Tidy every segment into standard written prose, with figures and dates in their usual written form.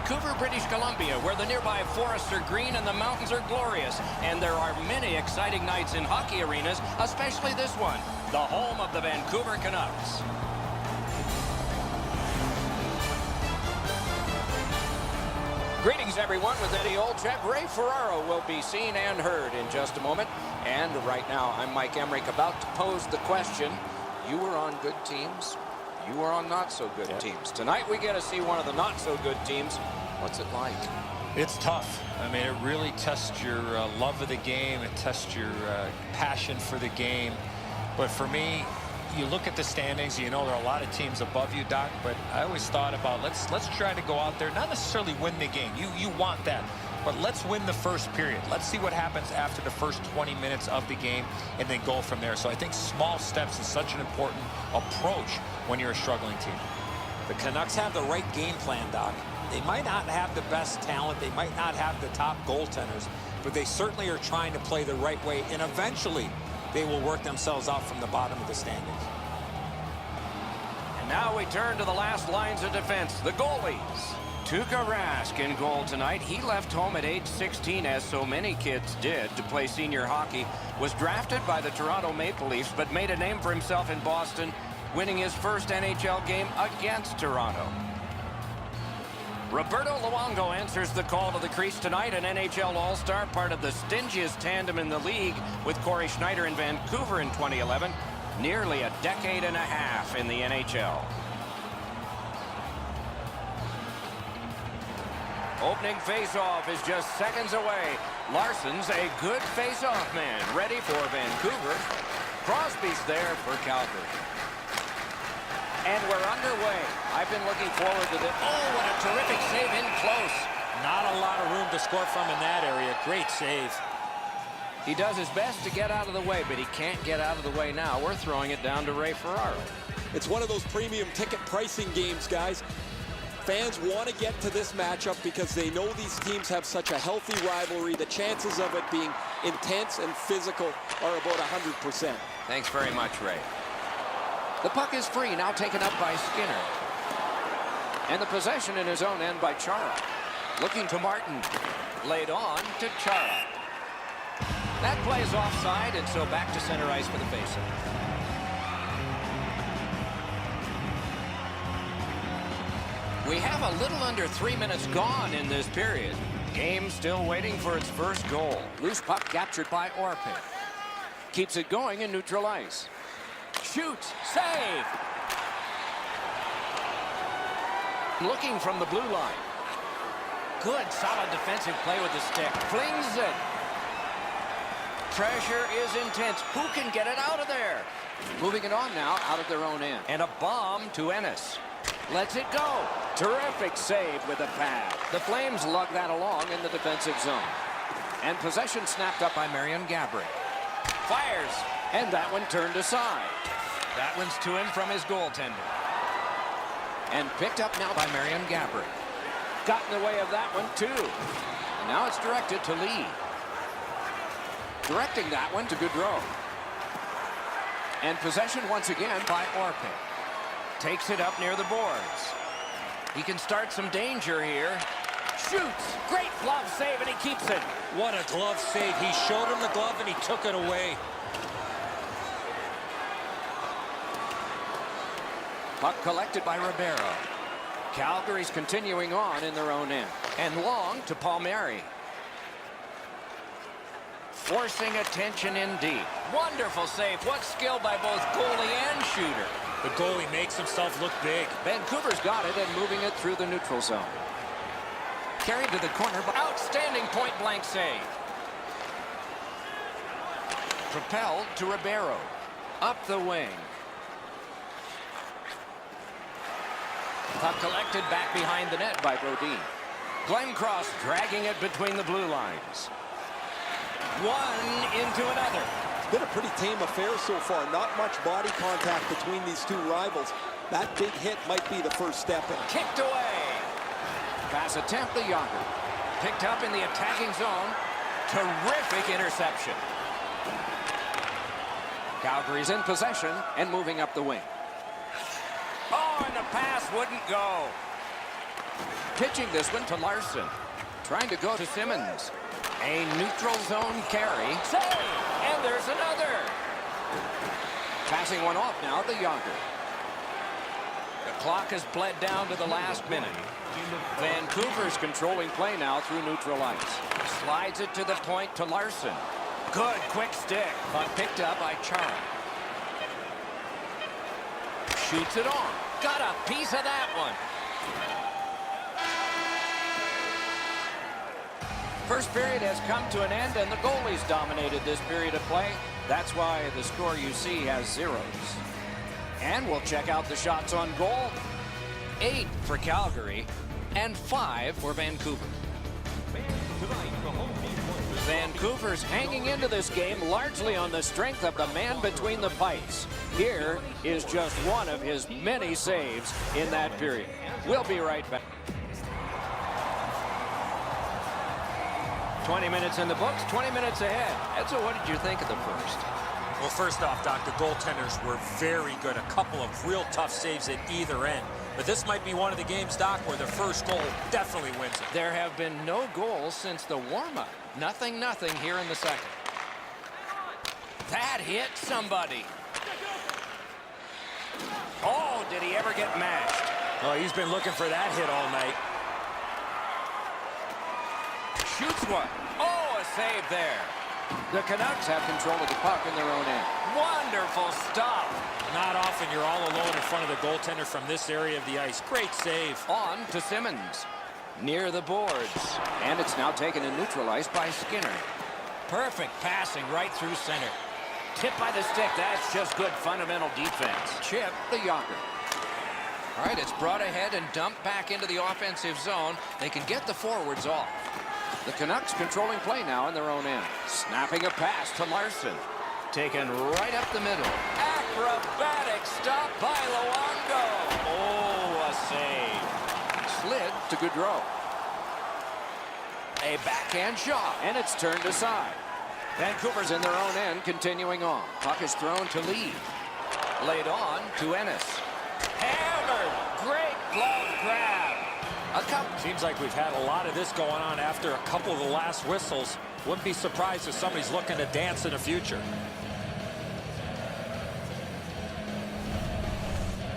Vancouver, British Columbia, where the nearby forests are green and the mountains are glorious. And there are many exciting nights in hockey arenas, especially this one, the home of the Vancouver Canucks. Greetings, everyone. With Eddie Olczyk, Ray Ferraro will be seen and heard in just a moment. And right now, I'm Mike Emmerich, about to pose the question. You were on good teams. You were on not-so-good teams. Tonight, we get to see one of the not-so-good teams. What's it like? It's tough. I mean, it really tests your love of the game. It tests your passion for the game. But for me, you look at the standings, you know there are a lot of teams above you, Doc, but I always thought about let's try to go out there, not necessarily win the game. You want that. But let's win the first period. Let's see what happens after the first 20 minutes of the game and then go from there. So I think small steps is such an important approach when you're a struggling team. The Canucks have the right game plan, Doc. They might not have the best talent. They might not have the top goaltenders, but they certainly are trying to play the right way. And eventually, they will work themselves out from the bottom of the standings. And now we turn to the last lines of defense, the goalies. Tuukka Rask in goal tonight. He left home at age 16, as so many kids did, to play senior hockey. Was drafted by the Toronto Maple Leafs, but made a name for himself in Boston, winning his first NHL game against Toronto. Roberto Luongo answers the call to the crease tonight, an NHL All-Star, part of the stingiest tandem in the league with Corey Schneider in Vancouver in 2011. Nearly a decade and a half in the NHL. Opening face-off is just seconds away. Larson's a good face-off man, ready for Vancouver. Crosby's there for Calgary. And we're underway. I've been looking forward to this. Oh, what a terrific save in close. Not a lot of room to score from in that area. Great save. He does his best to get out of the way, but he can't get out of the way now. We're throwing it down to Ray Ferraro. It's one of those premium ticket pricing games, guys. Fans want to get to this matchup because they know these teams have such a healthy rivalry. The chances of it being intense and physical are about 100%. Thanks very much, Ray. The puck is free, now taken up by Skinner. And the possession in his own end by Chara. Looking to Martin. Laid on to Chara. That play is offside, and so back to center ice for the faceoff. We have a little under 3 minutes gone in this period. Game still waiting for its first goal. Loose puck captured by Orpik. Keeps it going in neutral ice. Shoots. Save. Looking from the blue line. Good, solid defensive play with the stick. Flings it. Pressure is intense. Who can get it out of there? Moving it on now out of their own end. And a bomb to Ennis. Lets it go. Terrific save with a pad. The Flames lug that along in the defensive zone. And possession snapped up by Marion Gaborik. Fires. And that one turned aside. That one's to him from his goaltender. And picked up now by Marion Gaborik. Got in the way of that one, too. And now it's directed to Lee. Directing that one to Gaudreau. And possession once again by Orpik. Takes it up near the boards. He can start some danger here. Shoots. Great glove save, and he keeps it. What a glove save. He showed him the glove, and he took it away. Puck collected by Ribeiro. Calgary's continuing on in their own end. And long to Palmieri. Forcing attention indeed. Wonderful save. What skill by both goalie and shooter. The goalie makes himself look big. Vancouver's got it and moving it through the neutral zone. Carried to the corner. Outstanding point-blank save. Propelled to Ribeiro. Up the wing. Puck collected back behind the net by Brodin. Glencross dragging it between the blue lines. One into another. It's been a pretty tame affair so far. Not much body contact between these two rivals. That big hit might be the first step in. Kicked away. Pass attempt to Yager. Picked up in the attacking zone. Terrific interception. Calgary's in possession and moving up the wing. Oh, and the pass wouldn't go. Pitching this one to Larson. Trying to go to Simmons. A neutral zone carry. Save! And there's another. Passing one off now to Yonker. The clock has bled down to the last minute. Vancouver's controlling play now through neutral ice. Slides it to the point to Larson. Good quick stick, but picked up by Chara. Shoots it on. Got a piece of that one. First period has come to an end, and the goalies dominated this period of play. That's why the score you see has zeros. And we'll check out the shots on goal. 8 for Calgary and 5 for Vancouver. Vancouver's hanging into this game largely on the strength of the man between the pipes. Here is just one of his many saves in that period. We'll be right back. 20 minutes in the books, 20 minutes ahead. Edzo, what did you think of the first? Well, first off, Doc, the goaltenders were very good. A couple of real tough saves at either end. But this might be one of the games, Doc, where the first goal definitely wins it. There have been no goals since the warm-up. Nothing here in the second. That hit somebody. Oh, did he ever get mashed? Oh, he's been looking for that hit all night. Shoots one. Oh, a save there. The Canucks have control of the puck in their own end. Wonderful stop. Not often you're all alone in front of the goaltender from this area of the ice. Great save. On to Simmons. Near the boards. And it's now taken in neutral ice by Skinner. Perfect passing right through center. Tip by the stick. That's just good fundamental defense. Chip the Yonker. All right, it's brought ahead and dumped back into the offensive zone. They can get the forwards off. The Canucks controlling play now in their own end. Snapping a pass to Larson. Taken right up the middle. Acrobatic stop by Luongo. Oh, a save. Slid to Gaudreau. A backhand shot, and it's turned aside. Vancouver's in their own end, continuing on. Puck is thrown to Lee. Laid on to Ennis. Hammered. Great glove grab. Seems like we've had a lot of this going on after a couple of the last whistles. Wouldn't be surprised if somebody's looking to dance in the future.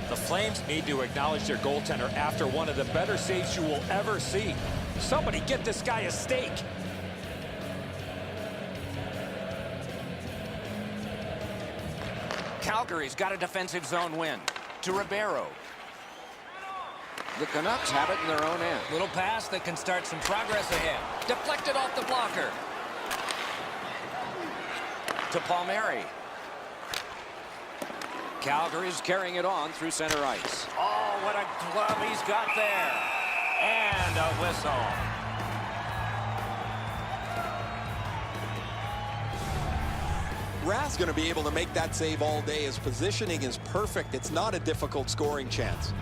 The Flames need to acknowledge their goaltender after one of the better saves you will ever see. Somebody get this guy a steak. Calgary's got a defensive zone win. To Ribeiro. The Canucks have it in their own end. Little pass that can start some progress ahead. Deflected off the blocker. To Palmieri. Calgary's carrying it on through center ice. Oh, what a glove he's got there. And a whistle. Rath's going to be able to make that save all day. His positioning is perfect. It's not a difficult scoring chance.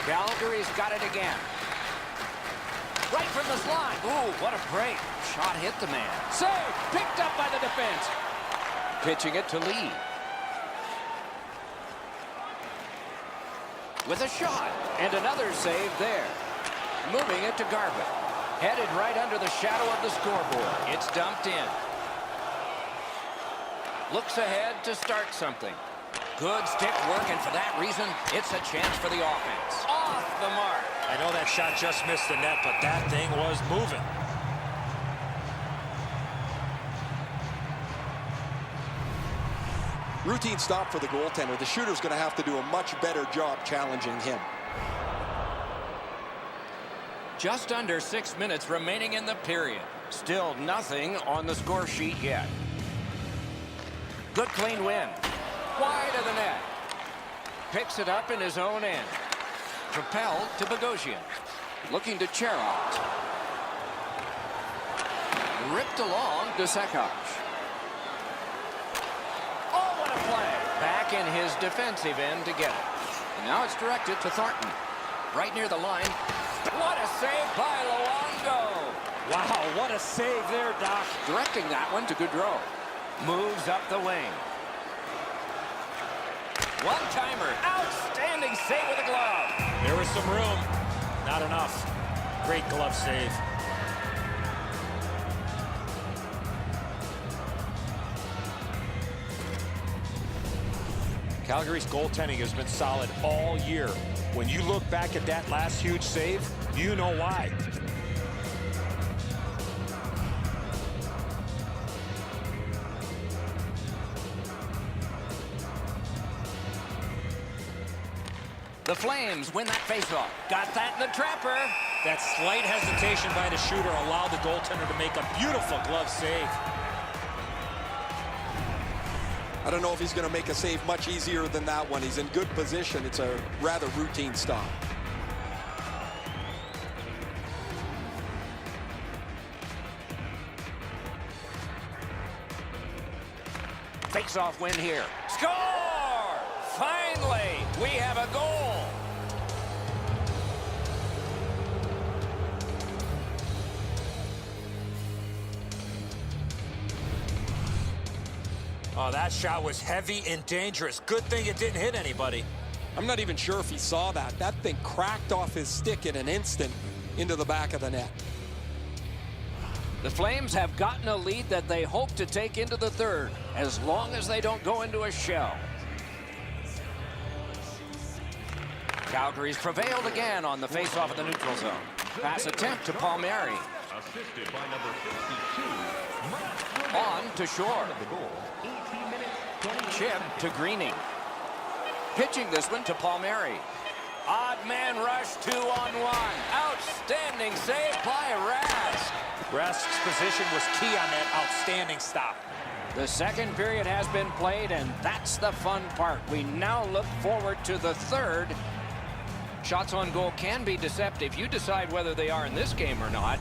Calgary's got it again. Right from the slide. Ooh, what a break. Shot hit the man. Save! Picked up by the defense. Pitching it to Lee. With a shot. And another save there. Moving it to Garbutt. Headed right under the shadow of the scoreboard. It's dumped in. Looks ahead to start something. Good stick work, and for that reason, it's a chance for the offense. Off the mark. I know that shot just missed the net, but that thing was moving. Routine stop for the goaltender. The shooter's going to have to do a much better job challenging him. Just under 6 minutes remaining in the period. Still nothing on the score sheet yet. Good clean win. Wide of the net. Picks it up in his own end. Propelled to Bogosian. Looking to Chara. Ripped along to Sekach. Oh, what a play. Back in his defensive end to get it. And now it's directed to Thornton. Right near the line. What a save by Luongo. Wow, what a save there, Doc. Directing that one to Gaudreau. Moves up the wing. One-timer. Outstanding save with a glove. There was some room. Not enough. Great glove save. Calgary's goaltending has been solid all year. When you look back at that last huge save, you know why. The Flames win that faceoff. Got that in the trapper. That slight hesitation by the shooter allowed the goaltender to make a beautiful glove save. I don't know if he's going to make a save much easier than that one. He's in good position. It's a rather routine stop. Face-off win here. Score! Finally, we have a goal. Oh, that shot was heavy and dangerous. Good thing it didn't hit anybody. I'm not even sure if he saw that. That thing cracked off his stick in an instant into the back of the net. The Flames have gotten a lead that they hope to take into the third, as long as they don't go into a shell. Calgary's prevailed again on the face-off of the neutral zone. Pass attempt to Palmieri. Assisted by number 52. On to Shore. Chip to Greening. Pitching this one to Palmieri. Odd man rush, 2-on-1. Outstanding save by Rask. Rask's position was key on that outstanding stop. The second period has been played, and that's the fun part. We now look forward to the third. Shots on goal can be deceptive. You decide whether they are in this game or not.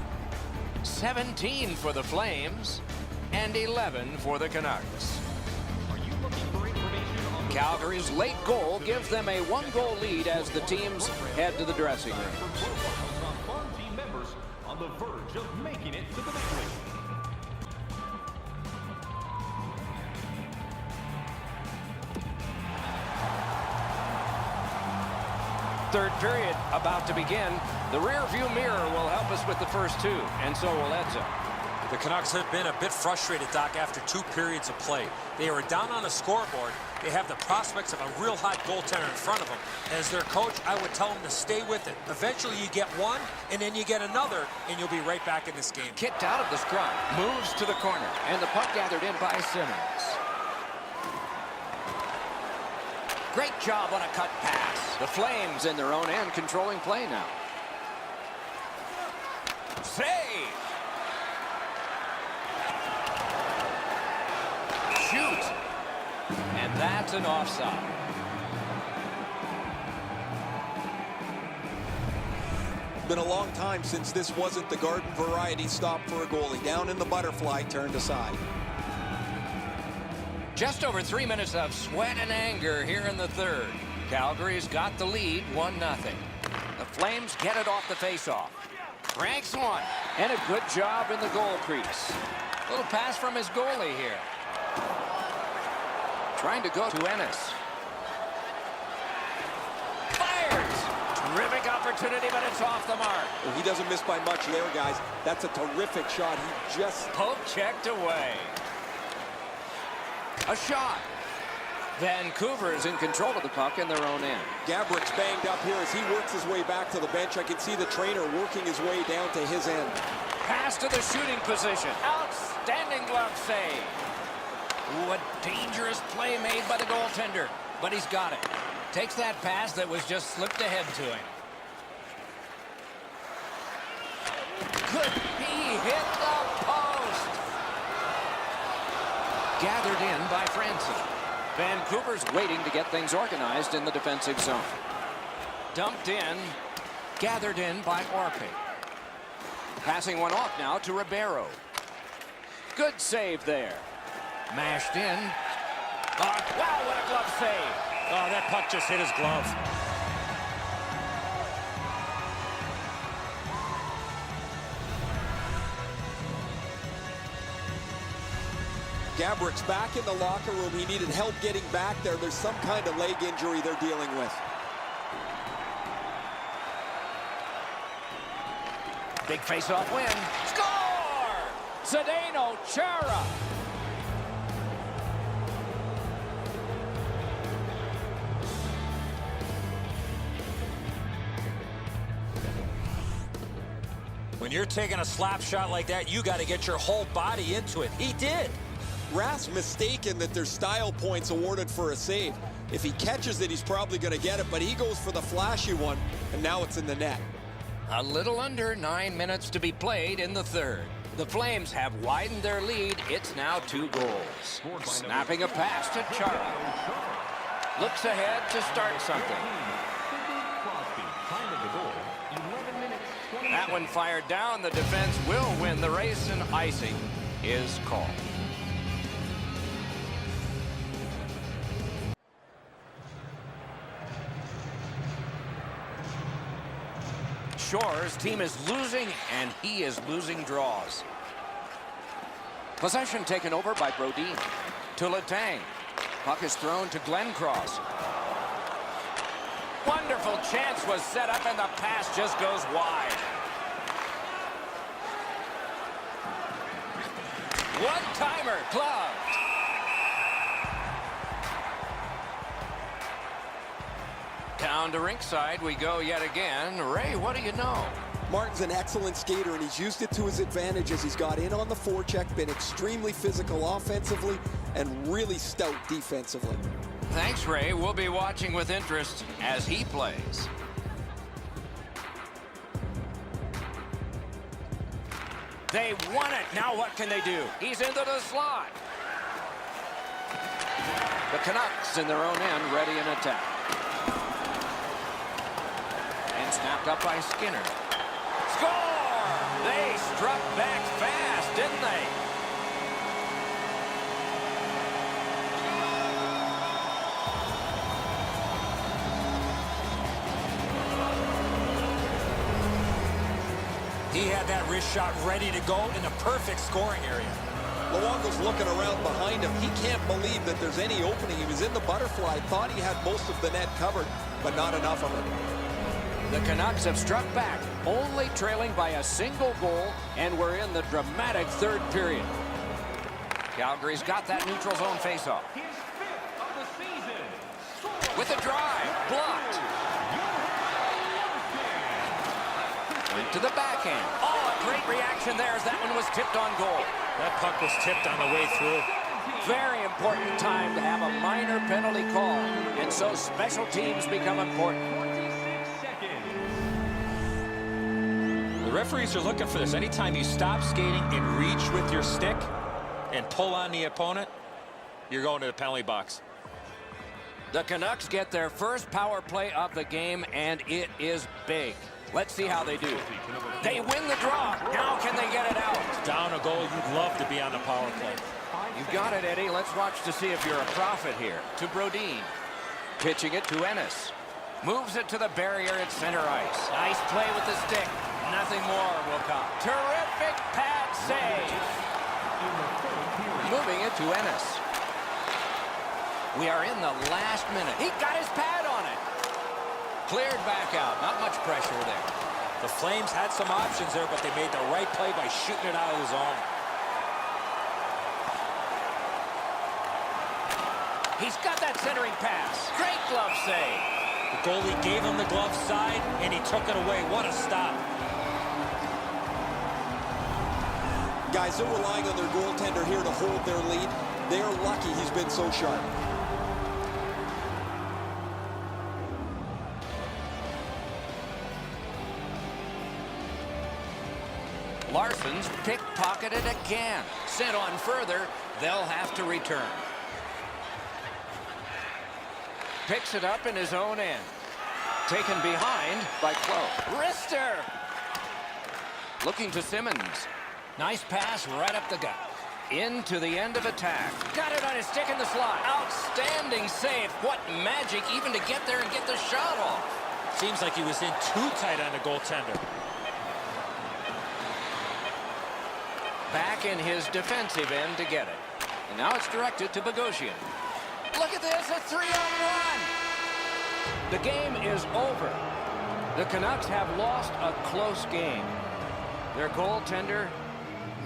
17 for the Flames and 11 for the Canucks. Calgary's late goal gives them a one-goal lead as the teams head to the dressing room. Farm team members on the verge of making it to the victory. Third period about to begin. The rear view mirror will help us with the first two, and so will Edzo. The Canucks have been a bit frustrated, Doc, after 2 periods of play. They are down on the scoreboard. They have the prospects of a real hot goaltender in front of them. As their coach, I would tell them to stay with it. Eventually, you get one, and then you get another, and you'll be right back in this game. Kicked out of the scrum, moves to the corner, and the puck gathered in by Simmons. Great job on a cut pass. The Flames in their own end controlling play now. Save! Shoot! And that's an offside. Been a long time since this wasn't the garden variety stop for a goalie. Down in the butterfly, turned aside. Just over 3 minutes of sweat and anger here in the third. Calgary's got the lead, 1-0. The Flames get it off the faceoff. Cranks one, and a good job in the goal crease. Little pass from his goalie here. Trying to go to Ennis. Fires! Terrific opportunity, but it's off the mark. Well, he doesn't miss by much there, guys. That's a terrific shot. He just... Poke checked away. A shot. Vancouver is in control of the puck in their own end. Gabrick's banged up here as he works his way back to the bench. I can see the trainer working his way down to his end. Pass to the shooting position. Outstanding glove save. Ooh, a dangerous play made by the goaltender, but he's got it. Takes that pass that was just slipped ahead to him. Could he hit the post? Gathered in by Francie. Vancouver's waiting to get things organized in the defensive zone. Dumped in, gathered in by Orpik. Passing one off now to Ribeiro. Good save there. Mashed in. Wow, what a glove save. Oh, that puck just hit his glove. Gabrick's back in the locker room. He needed help getting back there. There's some kind of leg injury they're dealing with. Big face-off win. Score! Zdeno Chara. When you're taking a slap shot like that, you got to get your whole body into it. He did. Rath's mistaken that there's style points awarded for a save. If he catches it, he's probably going to get it, but he goes for the flashy one, and now it's in the net. A little under 9 minutes to be played in the third. The Flames have widened their lead. It's now 2 goals. Snapping a pass to Chara. Looks ahead to start something. That one fired down. The defense will win the race, and icing is called. Shore's team is losing, and he is losing draws. Possession taken over by Brodin. To Letang. Puck is thrown to Glencross. Wonderful chance was set up, and the pass just goes wide. One-timer, gloved. Down to rinkside we go yet again. Ray, what do you know? Martin's an excellent skater, and he's used it to his advantage as he's got in on the forecheck, been extremely physical offensively, and really stout defensively. Thanks, Ray. We'll be watching with interest as he plays. They won it. Now what can they do? He's into the slot. The Canucks in their own end, ready in attack. And snapped up by Skinner. Score! They struck back fast, didn't they? He had that wrist shot ready to go in the perfect scoring area. Luongo's looking around behind him. He can't believe that there's any opening. He was in the butterfly, thought he had most of the net covered, but not enough of it. The Canucks have struck back, only trailing by a single goal, and we're in the dramatic third period. Calgary's got that neutral zone faceoff. With a drive, blocked. Went to the backhand. Oh, a great reaction there as that one was tipped on goal. That puck was tipped on the way through. Very important time to have a minor penalty call, and so special teams become important. The referees are looking for this. Anytime you stop skating and reach with your stick and pull on the opponent, you're going to the penalty box. The Canucks get their first power play of the game, and it is big. Let's see how they do. They win the draw. Now can they get it out? Down a goal, you'd love to be on the power play. You got it, Eddie. Let's watch to see if you're a prophet here. To Brodin. Pitching it to Ennis. Moves it to the barrier at center ice. Nice play with the stick. Nothing more will come. Terrific pad save. Moving it to Ennis. We are in the last minute. He got his pad on it. Cleared back out. Not much pressure there. The Flames had some options there, but they made the right play by shooting it out of the zone. He's got that centering pass. Great glove save. The goalie gave him the glove side, and he took it away. What a stop. Guys, they're relying on their goaltender here to hold their lead. They are lucky he's been so sharp. Larson's pickpocketed again. Sent on further, they'll have to return. Picks it up in his own end. Taken behind by Clough. Wrister! Looking to Simmons. Nice pass right up the gut. Into the end of attack. Got it on his stick in the slot. Outstanding save. What magic even to get there and get the shot off. Seems like he was in too tight on the goaltender. Back in his defensive end to get it. And now it's directed to Bogosian. Look at this, a 3-on-1. The game is over. The Canucks have lost a close game. Their goaltender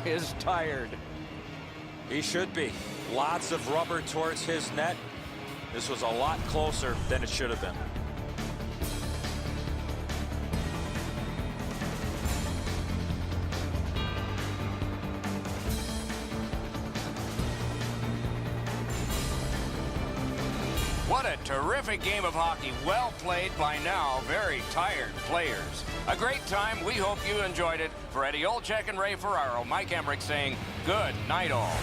is tired. He should be. Lots of rubber towards his net. This was a lot closer than it should have been. What a terrific game of hockey. well played by now very tired players. A great time. We hope you enjoyed it. For Eddie Olczyk and Ray Ferraro, Mike Emmerich saying good night all.